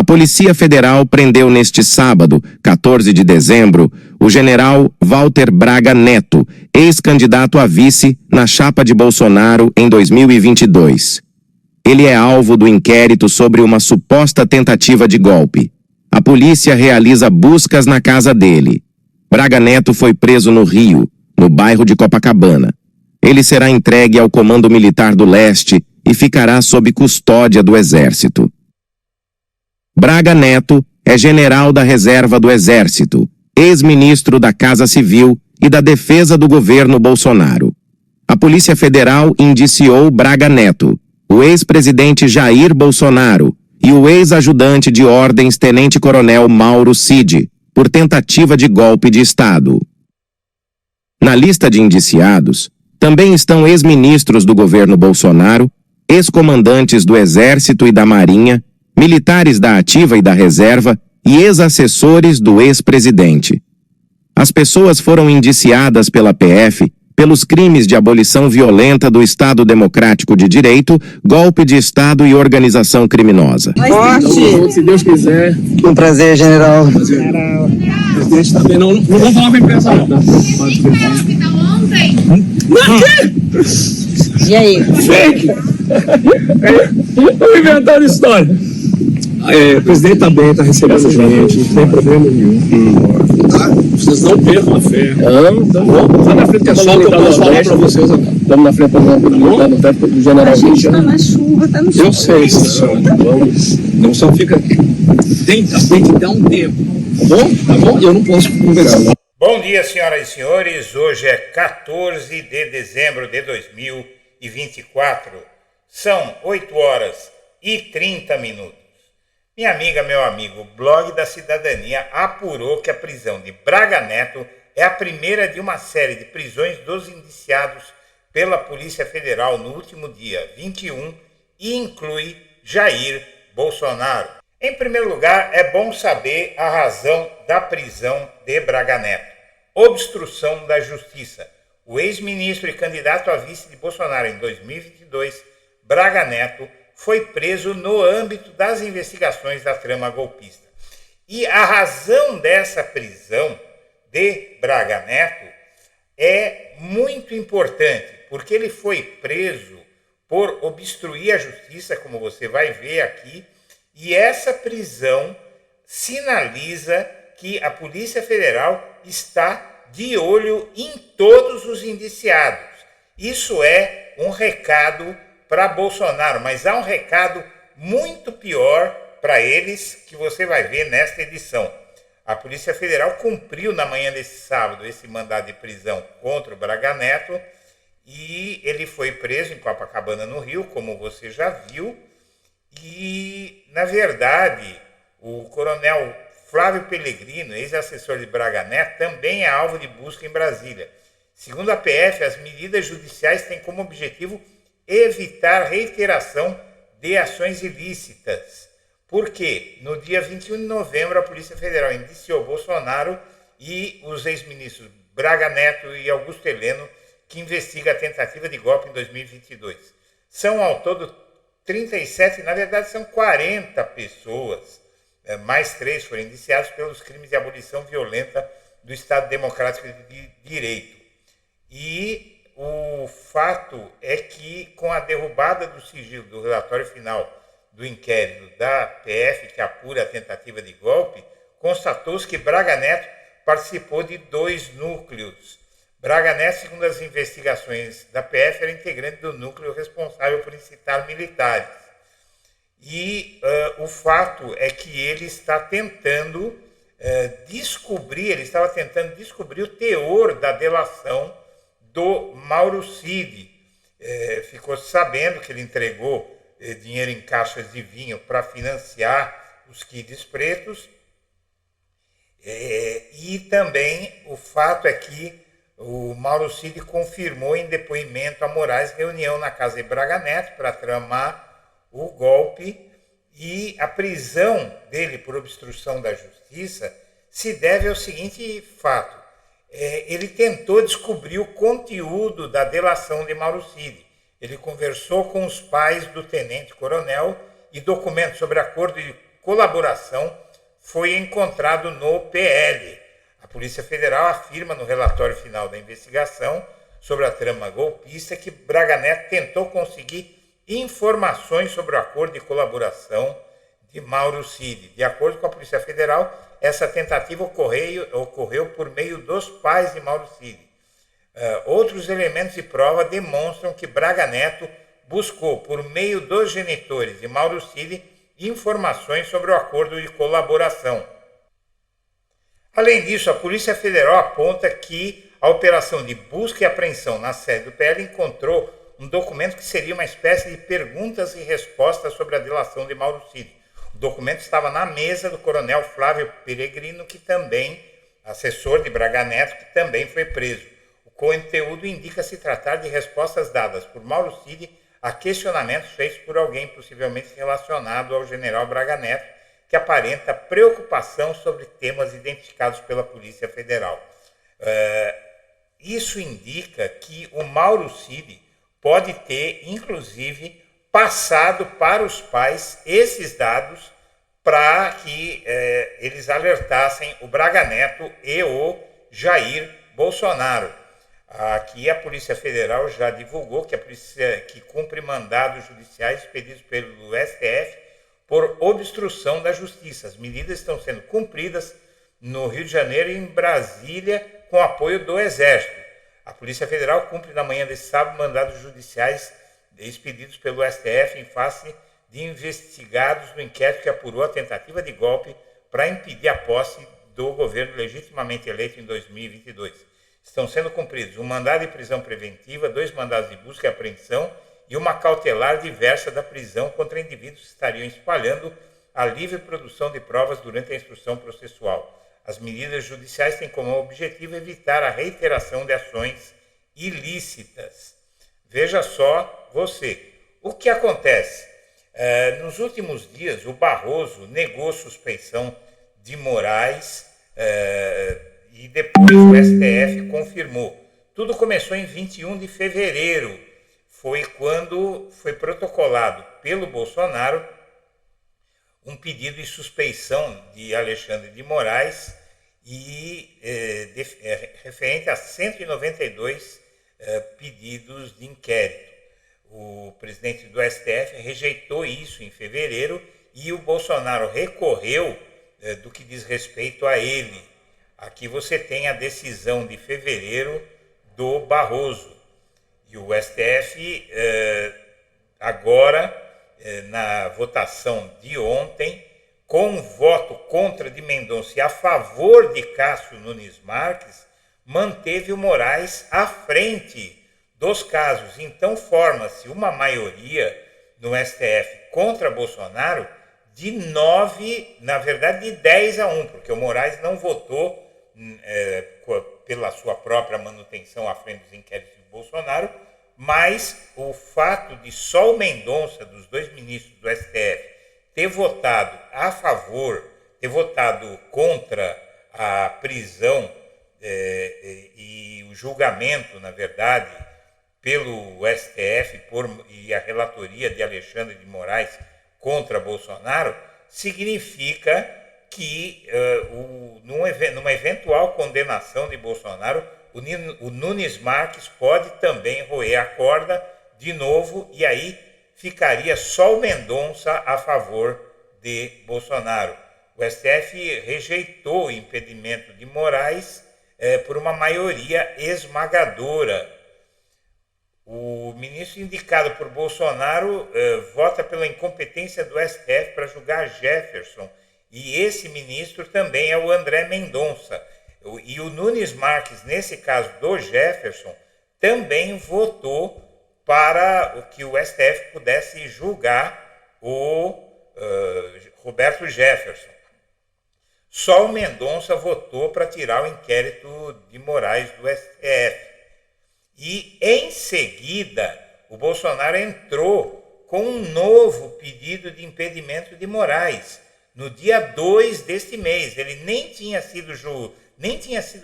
Polícia Federal prendeu neste sábado, 14 de dezembro, o general Walter Braga Neto, ex-candidato a vice na chapa de Bolsonaro em 2022. Ele é alvo do inquérito sobre uma suposta tentativa de golpe. A polícia realiza buscas na casa dele. Braga Neto foi preso no Rio, no bairro de Copacabana. Ele será entregue ao Comando Militar do Leste e ficará sob custódia do Exército. Braga Neto é general da Reserva do Exército, ex-ministro da Casa Civil e da Defesa do governo Bolsonaro. A Polícia Federal indiciou Braga Neto, o ex-presidente Jair Bolsonaro e o ex-ajudante de ordens tenente-coronel Mauro Cid, por tentativa de golpe de Estado. Na lista de indiciados, também estão ex-ministros do governo Bolsonaro, ex-comandantes do Exército e da Marinha, militares da Ativa e da Reserva e ex-assessores do ex-presidente. As pessoas foram indiciadas pela PF pelos crimes de abolição violenta do Estado Democrático de Direito, golpe de Estado e organização criminosa. Forte! Se Deus quiser. Um prazer, general. General. Presidente também não vamos falar com a imprensa não. E aí? Fake! Estou inventando história. O presidente está bem, está recebendo gente, não tem problema nenhum. Vocês não percam a fé. Vamos lá na frente, que é só que eu posso falar para vocês agora. Estamos na frente do teto do general. A gente está na chuva, está no chuva. Eu sei, senhor. Não só fica. Tem que dar um tempo. Tá bom? Eu não posso conversar. Bom dia, senhoras e senhores. Hoje é 14 de dezembro de 2024. São 8 horas e 30 minutos. Minha amiga, meu amigo, o Blog da Cidadania apurou que a prisão de Braga Neto é a primeira de uma série de prisões dos indiciados pela Polícia Federal no último dia 21 e inclui Jair Bolsonaro. Em primeiro lugar, é bom saber a razão da prisão de Braga Neto. Obstrução da Justiça. O ex-ministro e candidato a vice de Bolsonaro em 2022, Braga Neto, foi preso no âmbito das investigações da trama golpista. E a razão dessa prisão de Braga Neto é muito importante, porque ele foi preso por obstruir a justiça, como você vai ver aqui, e essa prisão sinaliza que a Polícia Federal está de olho em todos os indiciados. Isso é um recado para Bolsonaro, mas há um recado muito pior para eles que você vai ver nesta edição. A Polícia Federal cumpriu na manhã desse sábado esse mandado de prisão contra o Braga Neto e ele foi preso em Copacabana, no Rio, como você já viu. E, na verdade, o coronel Flávio Pellegrino, ex-assessor de Braga Neto, também é alvo de busca em Brasília. Segundo a PF, as medidas judiciais têm como objetivo evitar reiteração de ações ilícitas. Porque no dia 21 de novembro a Polícia Federal indiciou Bolsonaro e os ex-ministros Braga Neto e Augusto Heleno, que investiga a tentativa de golpe em 2022. São ao todo 37, na verdade são 40 pessoas, mais 3 foram indiciados pelos crimes de abolição violenta do Estado Democrático de Direito. E o fato é que, com a derrubada do sigilo do relatório final do inquérito da PF, que apura a tentativa de golpe, constatou-se que Braga Neto participou de 2 núcleos. Braga Neto, segundo as investigações da PF, era integrante do núcleo responsável por incitar militares. E o fato é que ele está tentando ele estava tentando descobrir o teor da delação do Mauro Cid. Ficou sabendo que ele entregou dinheiro em caixas de vinho para financiar os kids pretos. E também o fato é que o Mauro Cid confirmou em depoimento a Moraes reunião na casa de Braga Neto para tramar o golpe, e a prisão dele por obstrução da justiça se deve ao seguinte fato. Ele tentou descobrir o conteúdo da delação de Mauro Cid. Ele conversou com os pais do tenente-coronel e documentos sobre acordo de colaboração foi encontrado no PL. A Polícia Federal afirma no relatório final da investigação sobre a trama golpista que Braga Neto tentou conseguir informações sobre o acordo de colaboração de Mauro Cid. De acordo com a Polícia Federal, essa tentativa ocorreu por meio dos pais de Mauro Cid. Outros elementos de prova demonstram que Braga Neto buscou, por meio dos genitores de Mauro Cid, informações sobre o acordo de colaboração. Além disso, a Polícia Federal aponta que a operação de busca e apreensão na sede do PL encontrou um documento que seria uma espécie de perguntas e respostas sobre a delação de Mauro Cid. O documento estava na mesa do coronel Flávio Peregrino, que também, assessor de Braga Neto, que também foi preso. O conteúdo indica se tratar de respostas dadas por Mauro Cid a questionamentos feitos por alguém possivelmente relacionado ao general Braga Neto, que aparenta preocupação sobre temas identificados pela Polícia Federal. Isso indica que o Mauro Cid pode ter, inclusive, passado para os pais esses dados para que eles alertassem o Braga Neto e o Jair Bolsonaro. Aqui a Polícia Federal já divulgou que a polícia que cumpre mandados judiciais pedidos pelo STF por obstrução da justiça. As medidas estão sendo cumpridas no Rio de Janeiro e em Brasília com apoio do Exército. A Polícia Federal cumpre na manhã desse sábado mandados judiciais expedidos pelo STF em face de investigados no inquérito que apurou a tentativa de golpe para impedir a posse do governo legitimamente eleito em 2022. Estão sendo cumpridos um mandado de prisão preventiva, 2 mandados de busca e apreensão e uma cautelar diversa da prisão contra indivíduos que estariam espalhando a livre produção de provas durante a instrução processual. As medidas judiciais têm como objetivo evitar a reiteração de ações ilícitas. Veja só você, o que acontece? Nos últimos dias, o Barroso negou suspeição de Moraes e depois o STF confirmou. Tudo começou em 21 de fevereiro. Foi quando foi protocolado pelo Bolsonaro um pedido de suspeição de Alexandre de Moraes e referente a 192 pedidos de inquérito. O presidente do STF rejeitou isso em fevereiro e o Bolsonaro recorreu do que diz respeito a ele. Aqui você tem a decisão de fevereiro do Barroso. E o STF, agora, na votação de ontem, com um voto contra de Mendonça e a favor de Cássio Nunes Marques, manteve o Moraes à frente dos casos. Então, forma-se uma maioria no STF contra Bolsonaro de 9, na verdade, de 10-1, porque o Moraes não votou pela sua própria manutenção à frente dos inquéritos de Bolsonaro, mas o fato de só o Mendonça, dos 2 ministros do STF, ter votado a favor, ter votado contra a prisão e o julgamento, na verdade, pelo STF e a relatoria de Alexandre de Moraes contra Bolsonaro, significa que numa eventual condenação de Bolsonaro, o Nunes Marques pode também roer a corda de novo e aí ficaria só o Mendonça a favor de Bolsonaro. O STF rejeitou o impedimento de Moraes por uma maioria esmagadora. O ministro indicado por Bolsonaro vota pela incompetência do STF para julgar Jefferson. E esse ministro também é o André Mendonça. E o Nunes Marques, nesse caso do Jefferson, também votou para que o STF pudesse julgar o Roberto Jefferson. Só o Mendonça votou para tirar o inquérito de Moraes do STF. E, em seguida, o Bolsonaro entrou com um novo pedido de impedimento de Moraes. No dia 2 deste mês, ele nem tinha sido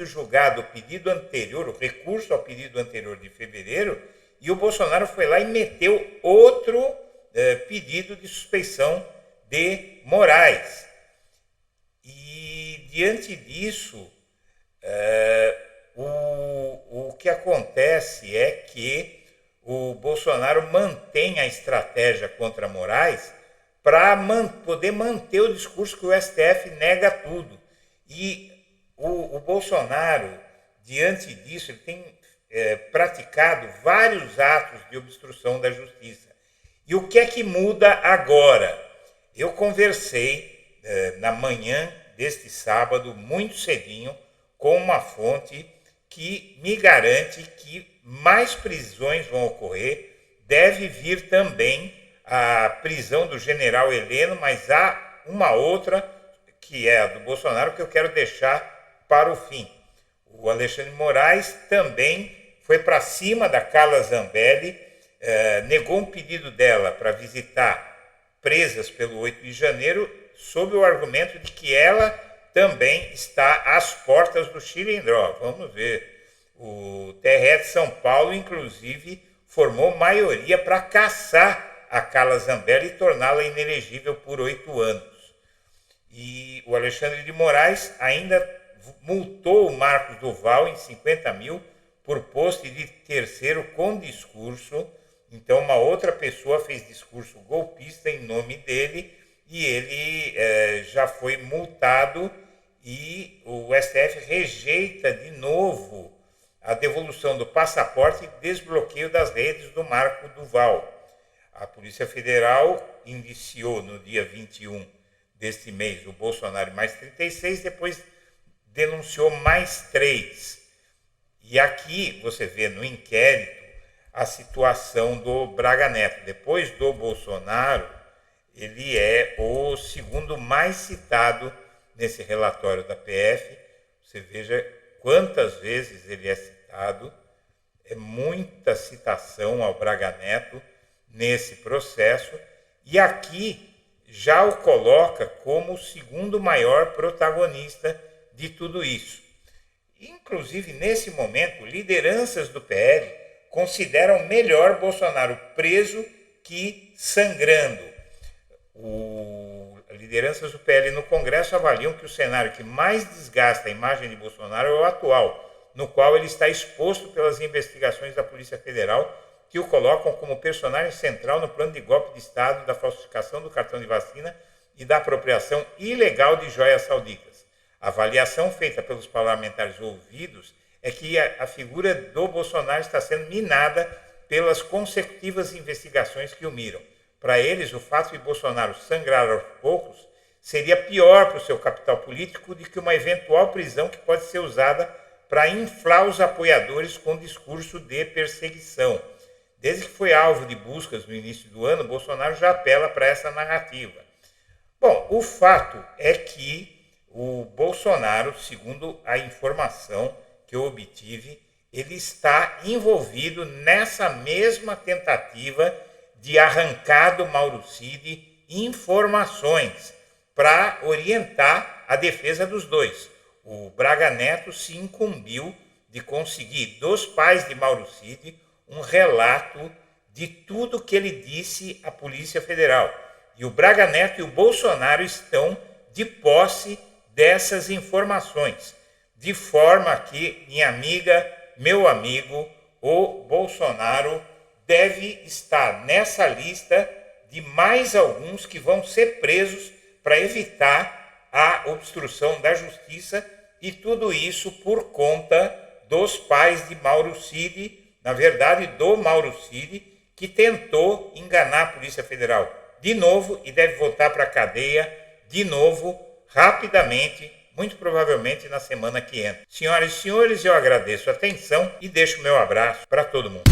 julgado o pedido anterior, o recurso ao pedido anterior de fevereiro, e o Bolsonaro foi lá e meteu outro pedido de suspeição de Moraes. E, diante disso, o que acontece é que o Bolsonaro mantém a estratégia contra Moraes para poder manter o discurso que o STF nega tudo. E o Bolsonaro, diante disso, ele tem praticado vários atos de obstrução da justiça. E o que é que muda agora? Eu conversei na manhã deste sábado, muito cedinho, com uma fonte que me garante que mais prisões vão ocorrer. Deve vir também a prisão do general Heleno, mas há uma outra, que é a do Bolsonaro, que eu quero deixar para o fim. O Alexandre de Moraes também foi para cima da Carla Zambelli, negou um pedido dela para visitar presas pelo 8 de janeiro, sob o argumento de que ela também está às portas do Chilindró. Vamos ver. O TRE de São Paulo, inclusive, formou maioria para caçar a Carla Zambelli e torná-la inelegível por 8 anos. E o Alexandre de Moraes ainda multou o Marcos Duval em 50 mil por post de terceiro com discurso. Então, uma outra pessoa fez discurso golpista em nome dele e ele já foi multado, e o STF rejeita de novo a devolução do passaporte e desbloqueio das redes do Marco Duval. A Polícia Federal indiciou no dia 21 deste mês o Bolsonaro mais 36, depois denunciou mais 3. E aqui você vê no inquérito a situação do Braga Neto. Depois do Bolsonaro, ele é o segundo mais citado nesse relatório da PF. Você veja quantas vezes ele é citado. É muita citação ao Braga Neto nesse processo. E aqui já o coloca como o segundo maior protagonista de tudo isso. Inclusive, nesse momento, lideranças do PL consideram melhor Bolsonaro preso que sangrando. Lideranças do PL no Congresso avaliam que o cenário que mais desgasta a imagem de Bolsonaro é o atual, no qual ele está exposto pelas investigações da Polícia Federal, que o colocam como personagem central no plano de golpe de Estado, da falsificação do cartão de vacina e da apropriação ilegal de joias sauditas. A avaliação feita pelos parlamentares ouvidos é que a figura do Bolsonaro está sendo minada pelas consecutivas investigações que o miram. Para eles, o fato de Bolsonaro sangrar aos poucos seria pior para o seu capital político do que uma eventual prisão que pode ser usada para inflar os apoiadores com discurso de perseguição. Desde que foi alvo de buscas no início do ano, Bolsonaro já apela para essa narrativa. Bom, o fato é que o Bolsonaro, segundo a informação que eu obtive, ele está envolvido nessa mesma tentativa de arrancar do Mauro Cid informações para orientar a defesa dos dois. O Braga Neto se incumbiu de conseguir dos pais de Mauro Cid um relato de tudo que ele disse à Polícia Federal. E o Braga Neto e o Bolsonaro estão de posse dessas informações, de forma que, minha amiga, meu amigo, o Bolsonaro deve estar nessa lista de mais alguns que vão ser presos para evitar a obstrução da justiça, e tudo isso por conta dos pais de Mauro Cid, na verdade do Mauro Cid, que tentou enganar a Polícia Federal de novo e deve voltar para a cadeia de novo, rapidamente, muito provavelmente na semana que entra. Senhoras e senhores, eu agradeço a atenção e deixo meu abraço para todo mundo.